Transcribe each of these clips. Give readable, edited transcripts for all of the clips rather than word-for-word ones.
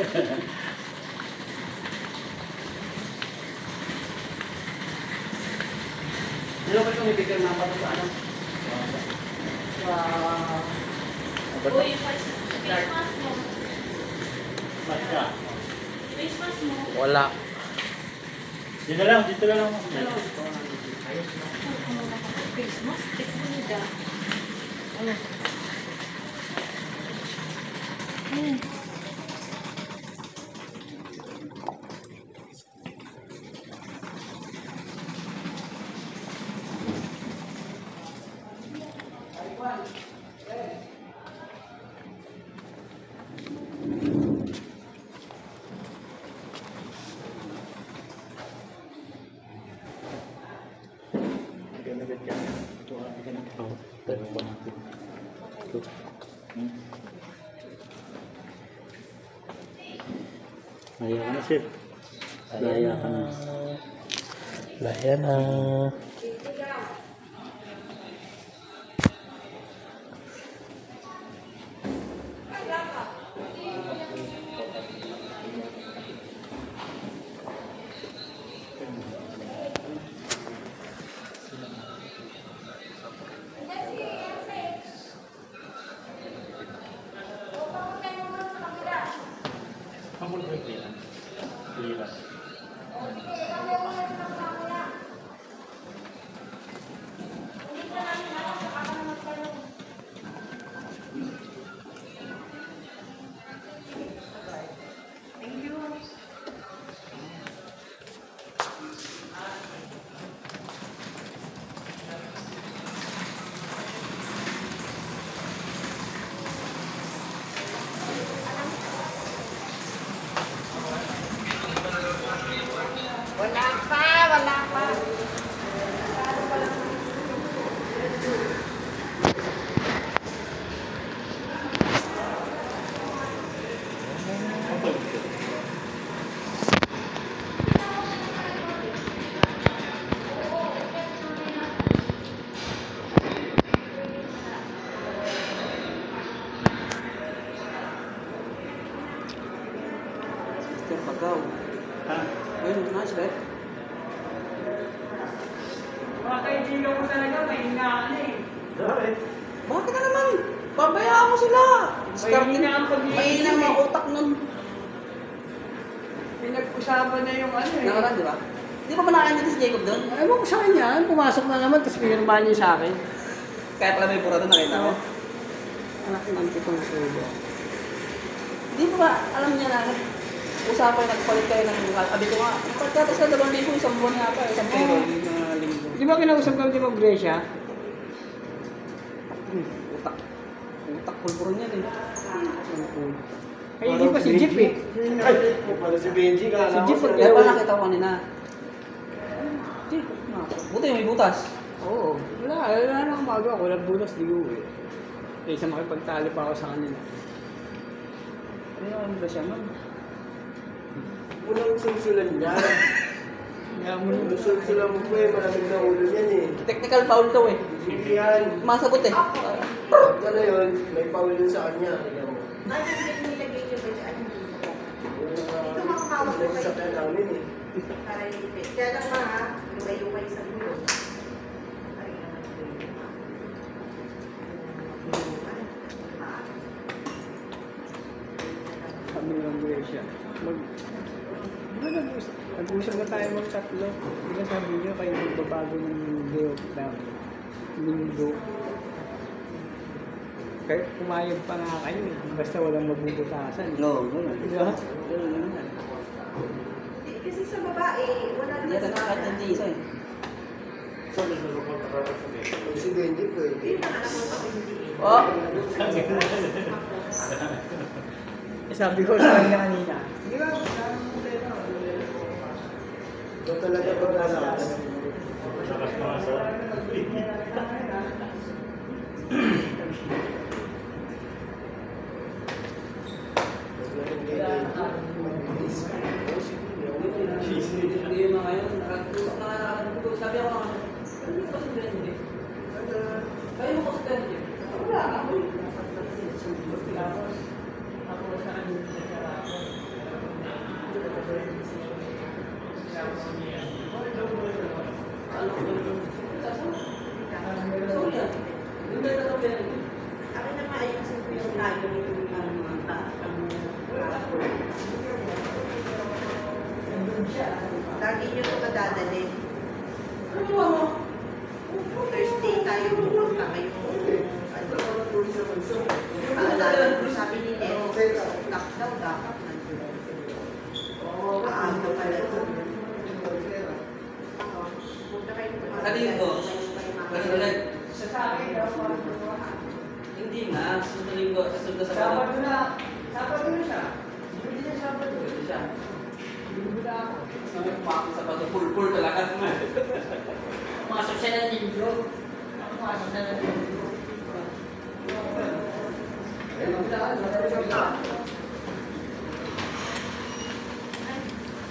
Ano ba itong ibigay na pa sa ano? Uy, face mask mo. Face mask mo. Wala. Dito lang. Face mask? Tek mo nila. Ano? Naya ka na, sir. Naya ka na. Naya na. Wala pa. Sister Pagaw. Ha? Ayun, nice, right? Mga kaibigan ko talaga, may hingaan eh. Bakit? Bakit na naman? Pabayaan mo sila. Mahina ang pag-iisip Mahina ang mga eh. utak nun. Pinag-usapan na yung ano eh. Nakaraan, di ba? Di ba nakaintindi si Jacob doon? Ewan ko sa kanya, pumasok na naman, tapos pinirmahan niya sa akin. Kaya pala may pura doon, nakita ko. Anak ng tipong ulo. Di ba ba, alam niya na, usapan nagpalit kayo ng sabi ko nga, pagkatas ka 2,000, isang buwan nga pa, isang pero, mga linggo. Di ba kinausap kami di ba Gracia? Utak. Utak pulburon yan eh. Ay, hindi pa si Jeep eh. Pala si Benji ka. Si Jeep Kaya pa nakita ko kanina. Buti may butas. Oo. Wala na umaga ako. Walang bulas, di uwi. Kaysa makipagtali pa ako sa kanila. Ano yung ba siya man? Unang susulan niya. Kaya mo nung Susulan mo po eh. Malamig na ulo yan eh. Technical foul to eh. Hindi yan. Masagot eh. Ano yun? May foul yun sa kanya. Bakit nilagay niyo ba dyan? Ito makakawag ko kayo. Sa kanya namin eh. Para ilipit. Kaya lang mga, lumay-lumay sa gulo. kami ng Gracia. Di ba nag-usap na tayo mga tatlo? Di ba sabi niyo kayo magbabago ng day of time? Linggo. Kaya pumayag pa nga kayo eh. Basta walang magbubutasan. No, gano'n. Di ba? Gano'n yan. Kasi sa babae, wala Hindi naman yata nakakatindi isa eh. Si Benji po eh. Hindi naman anak mo pa hindi. Oh! Sabi ko sa kanya kanina. Di ba? Ito talaga ba nalakas? Hindi yung mga yun, nakatutok na nakatutok. Sabi ako naman, hindi ko kasi hindi. Kaya mo kasi hindi. Wala ako. Tapos sa kanina sa sarap. Akin na maayusin ko yung tayo ng lagi nyo ito kadadalhin. Thursday tayo pupunta kayo. Paalala ko, sabi ni Nero, lockdown dapat nandun. Maaga pala ito. Punta kayo Kanino ko? Hindi na. Susuling ko. Susunod sa Sabado na siya. Hindi niya Sabado. Hindi siya. Hindi na ako. Sabi ko pa sa bato. Full talaga. Pumasok siya ng linggo. Pumasok na ng linggo.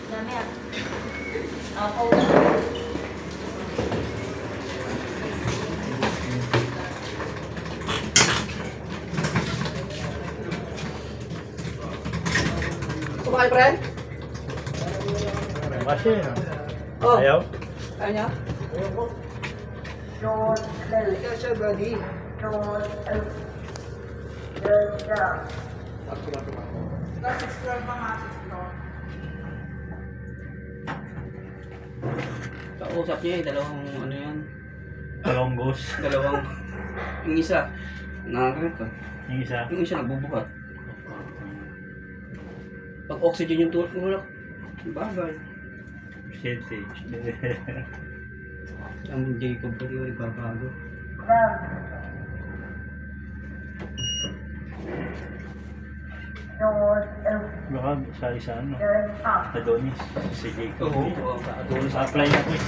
Dami ah. Ako. Sumakay, friend? Kasi, Oh. ayaw. Kaya niya? Ikaw siya, buddy. Kausap niya dalawang ano yan. Dalawang ghost. Dalawang. Yung isa. Nakakagat ka. Yung isa. Yung isa nagbubuhat. Pag oxygen yung tulad mo, bagay. Percentage. Ang Jacob pa rin nagbabago. Baka sa isa ano. Adonis. Si Jacob. Oo, Adonis. Apply na ko eh.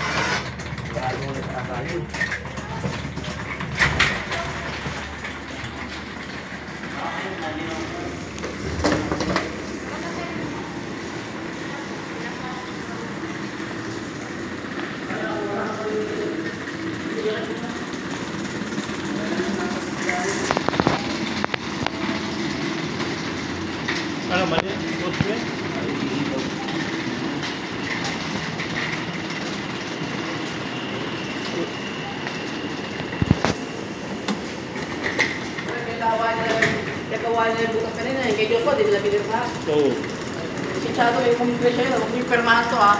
Adonis akayo. Ano, mali? Ghost yun? Nagawa niya yung bukas kanina, yung kay Joshua, di nila pinirma. Oo. Si Chado, yung kumipre siya yun, huwag yung pirmahan to ha.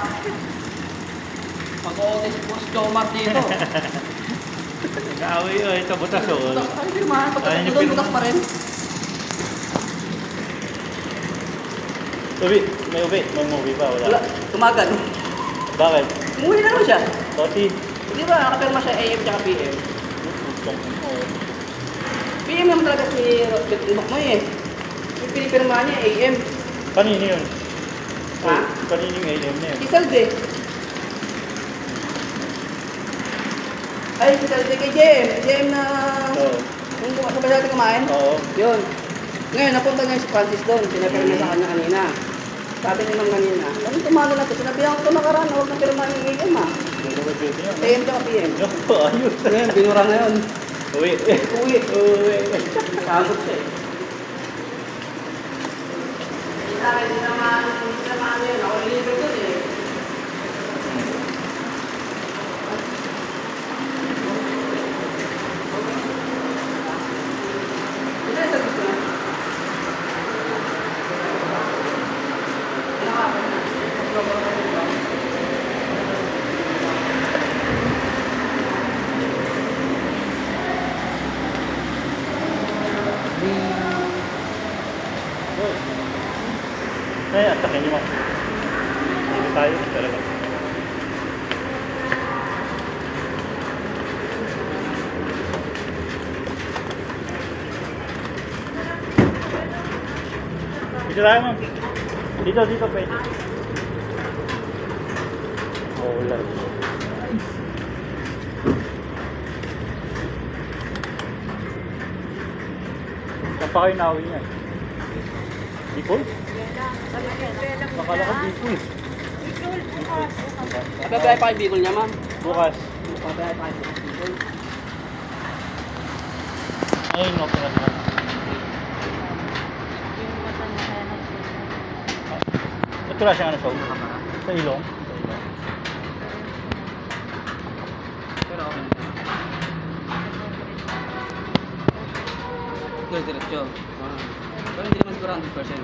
Pag-o-otis po si Jomar dito. Nag-aaway yun. Ito, butas o. Bukas pa rin pirmahan, Ayaw pagkatapos niyo doon, pirma. bukas pa rin. Ubi, may ubi. May movie pa, wala. Wala, tumagal. Bakit? Umuwi na naman siya. Toti. Di ba, nakapirma siya AM tsaka PM. PM naman talaga si Bok mo eh. Yung pinipirma niya, AM. Kanino yun? Ha? Kanino yung AM na yun? Si Salde. Ay, si Salde kay JM. JM na... Oo. Yung sabay natin kumain. Oo. Yun. Ngayon, napunta niya si Francis doon. Pinapirma sa kanya kanina. Sabi niya naman kanina, bakit tumalo na ito? Sinabihan ko ito nakaraan, huwag na pirma yung AM ah. Hindi ko pwede yun. AM tsaka PM. Yo, ayos. Ngayon, binura na yun. Uwi. Uwi. Uwi. Sabot siya eh. Hindi naman yun. Ako nilibre doon eh. Hindi, sagot ko na. Ay, atakin niyo mo. Hindi tayo talaga. Dito tayo, ma'am. Dito pwede. Oh, wala. Saan pa kayo nauwi niya? Bicol? Nakala ko Bicol. Nagbabayad pa kay Bicol niya, ma'am. Bukas. Nagbabayad pa kay Bicol. Ay, no, pala naman. Ito lang siya ano sa ilong. Sa ilong. diretso. Pero hindi naman siguro 100%.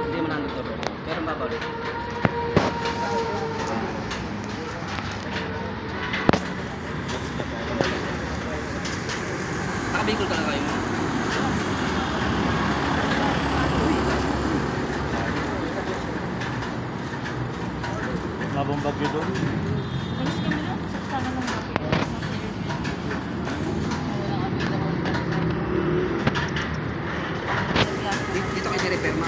Hindi naman 100%. Pero mababaw rin. Nakabikol ka na kayo mo. Mabang bagyo doon. Alis kami lang. Sana lang natin. Dito kayo ni-repair ma.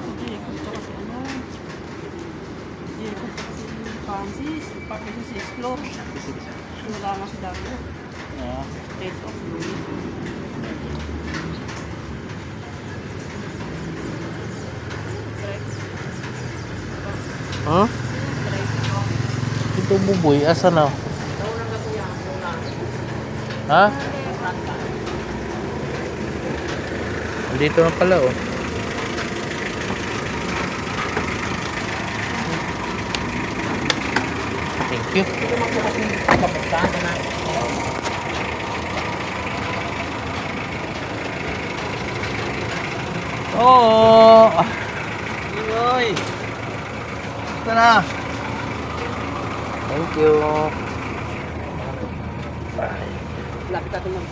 Hindi ko ito kasi ano. Hindi ko ito kasi Francis. Pag kasi si Explore. Wala nga si Dario. Ah. Taste of Louis. Huh? Ito buboy, asa na? Ha? Dito na pala oh. Thank you. Oo. Oy. Ito na. Thank you. Lapit natin lang.